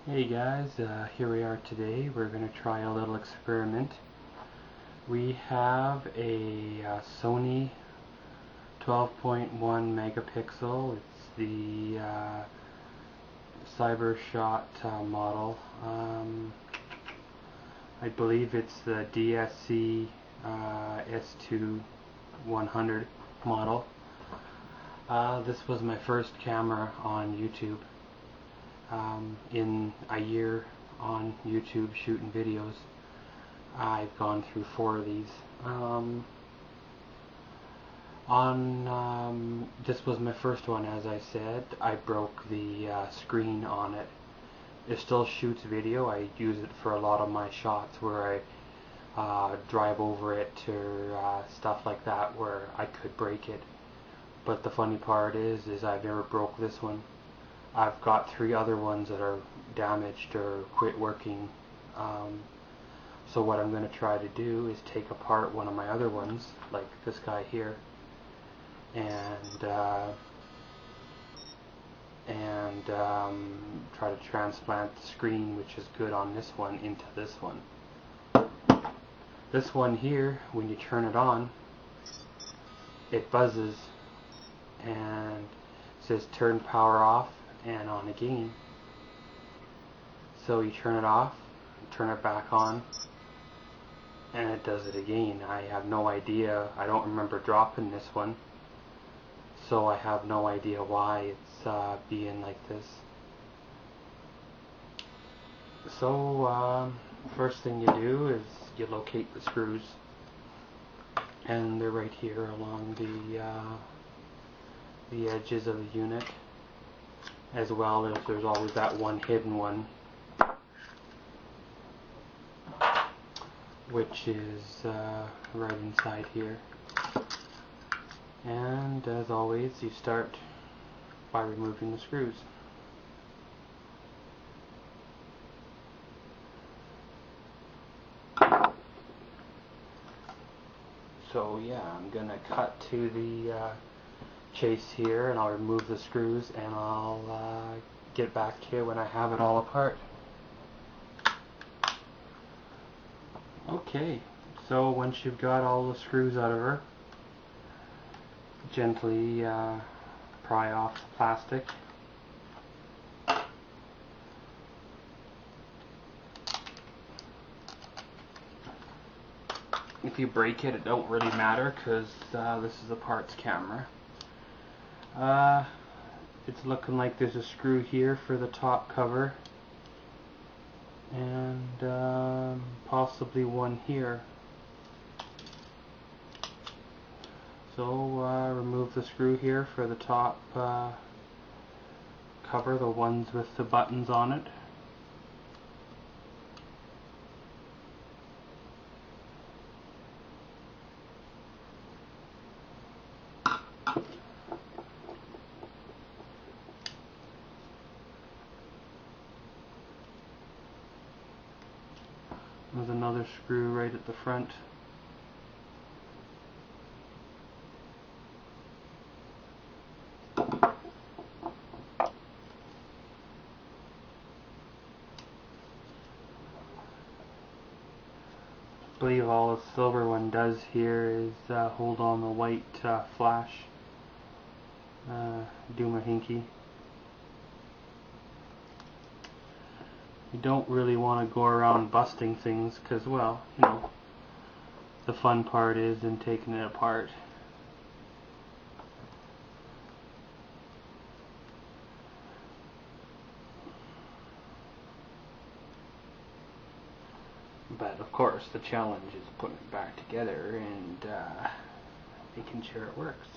Hey guys, here we are today. We're going to try a little experiment. We have a Sony 12.1 megapixel. It's the CyberShot model. I believe it's the dsc-s2100 model. This was my first camera on YouTube. In a year on YouTube shooting videos, I've gone through 4 of these. This was my first one, as I said. I broke the screen on it. It still shoots video. I use it for a lot of my shots where I drive over it or stuff like that where I could break it. But the funny part is I've never broke this one. I've got 3 other ones that are damaged or quit working. So what I'm going to try to do is take apart one of my other ones, like this guy here, and try to transplant the screen, which is good on this one, into this one. This one here, when you turn it on, it buzzes and says turn power off and on again. So you turn it off, turn it back on, and it does it again. I have no idea. I don't remember dropping this one, so I have no idea why it's being like this. So first thing you do is you locate the screws, and they're right here along the edges of the unit, as well as there's always that one hidden one, which is right inside here. And as always, you start by removing the screws. So yeah, I'm gonna cut to the chase here, and I'll remove the screws, and I'll get back to you when I have it all apart. Okay, so once you've got all the screws out of her, gently pry off the plastic. If you break it, it don't really matter, because this is a parts camera. It's looking like there's a screw here for the top cover, and possibly one here. So remove the screw here for the top cover, the ones with the buttons on it. There's another screw right at the front. I believe all the silver one does here is hold on the white flash. Do my hinky. You don't really want to go around busting things, because, well, you know, the fun part is in taking it apart. But of course the challenge is putting it back together and making sure it works.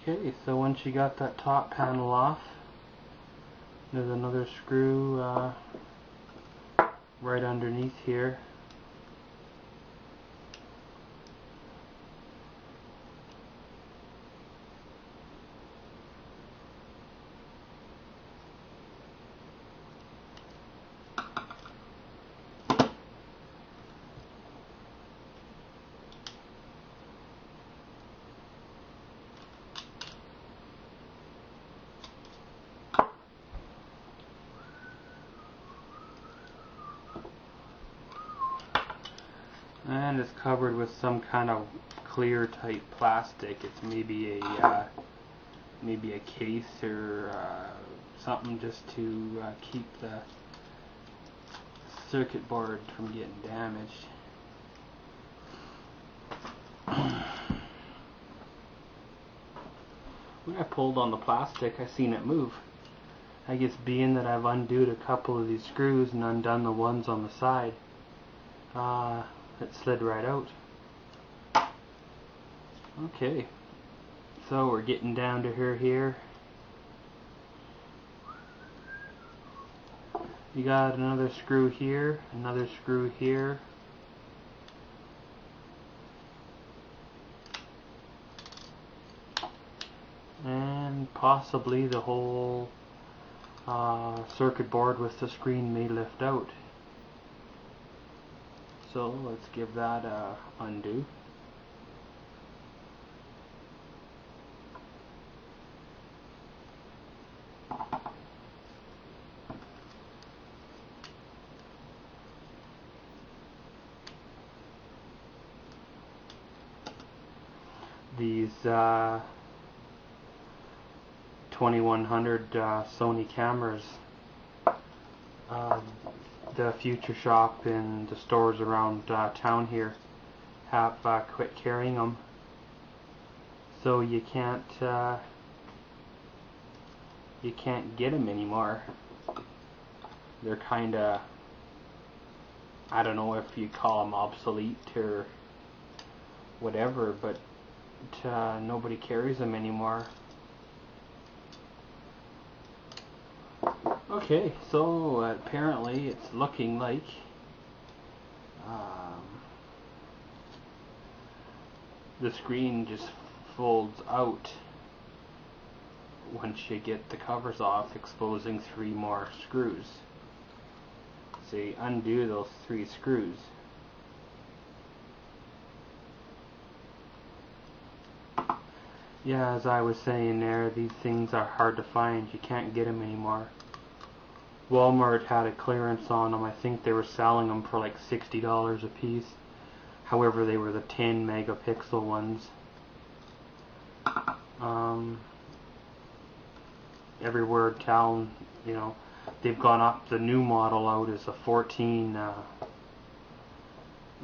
Okay, so once you got that top panel off, there's another screw right underneath here. and it's covered with some kind of clear type plastic. It's maybe a case or something just to keep the circuit board from getting damaged. When I pulled on the plastic, I seen it move. I guess being that I've undone a couple of these screws and undone the ones on the side, it slid right out. Okay, so we're getting down to her here. You got another screw here, another screw here. And possibly the whole circuit board with the screen may lift out. So let's give that a undo. These 2100 Sony cameras, the Future Shop and the stores around town here have quit carrying them, so you can't get them anymore. They're kinda, I don't know if you call them obsolete or whatever, but nobody carries them anymore. Okay, so apparently it's looking like the screen just folds out once you get the covers off, exposing 3 more screws. So you undo those 3 screws. Yeah, as I was saying there, these things are hard to find. You can't get them anymore. Walmart had a clearance on them. I think they were selling them for like $60 a piece. However, they were the 10 megapixel ones. Everywhere in town, you know, they've gone up. The new model out is a 14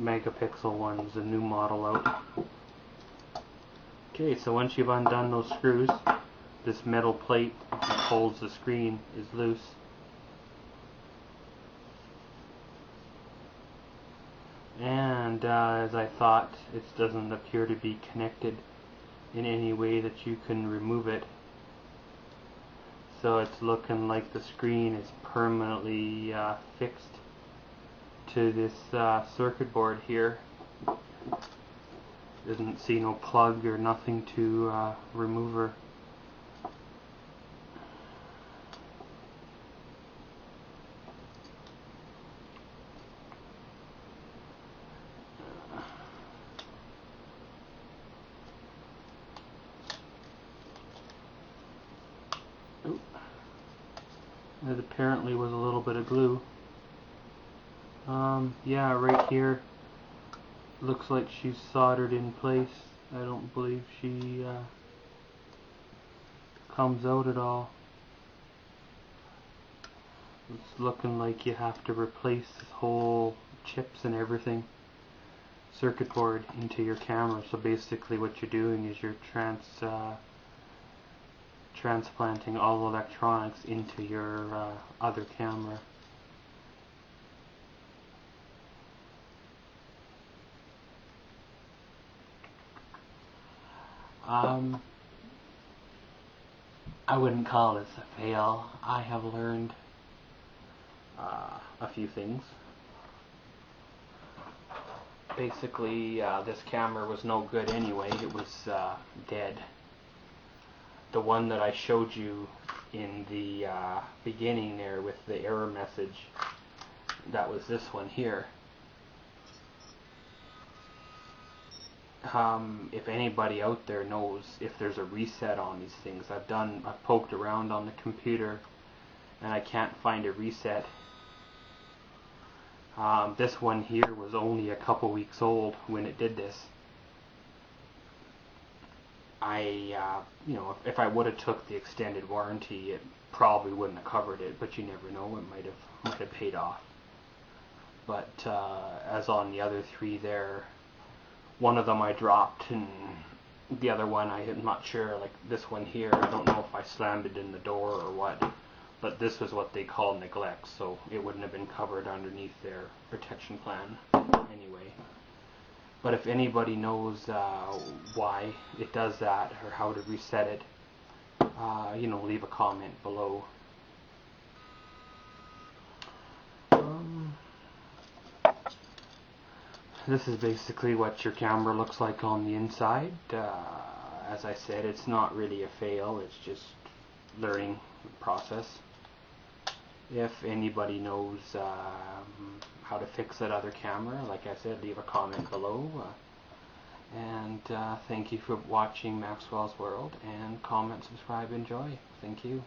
megapixel ones, the new model out. Okay, so once you've undone those screws, this metal plate that holds the screen is loose. And as I thought, it doesn't appear to be connected in any way that you can remove it. So it's looking like the screen is permanently fixed to this circuit board here. Doesn't see no plug or nothing to remove her. It apparently was a little bit of glue. Yeah, right here looks like she's soldered in place. I don't believe she comes out at all. It's looking like you have to replace this whole chips and everything, circuit board, into your camera. So basically what you're doing is you're transplanting all electronics into your other camera. I wouldn't call this a fail. I have learned a few things. Basically, this camera was no good anyway. It was dead. The one that I showed you in the beginning there with the error message, that was this one here. If anybody out there knows if there's a reset on these things, I've poked around on the computer and I can't find a reset. This one here was only a couple weeks old when it did this. You know, if I would have took the extended warranty, it probably wouldn't have covered it, but you never know, it might have paid off. But as on the other three there, one of them I dropped, and the other one I'm not sure, like this one here, I don't know if I slammed it in the door or what, but this was what they call neglect, so it wouldn't have been covered underneath their protection plan anyway. But if anybody knows why it does that or how to reset it, you know, leave a comment below. This is basically what your camera looks like on the inside. As I said, it's not really a fail, it's just learning process. If anybody knows how to fix that other camera, like I said, leave a comment below. And thank you for watching Maxwell's World, and comment, subscribe, enjoy. Thank you.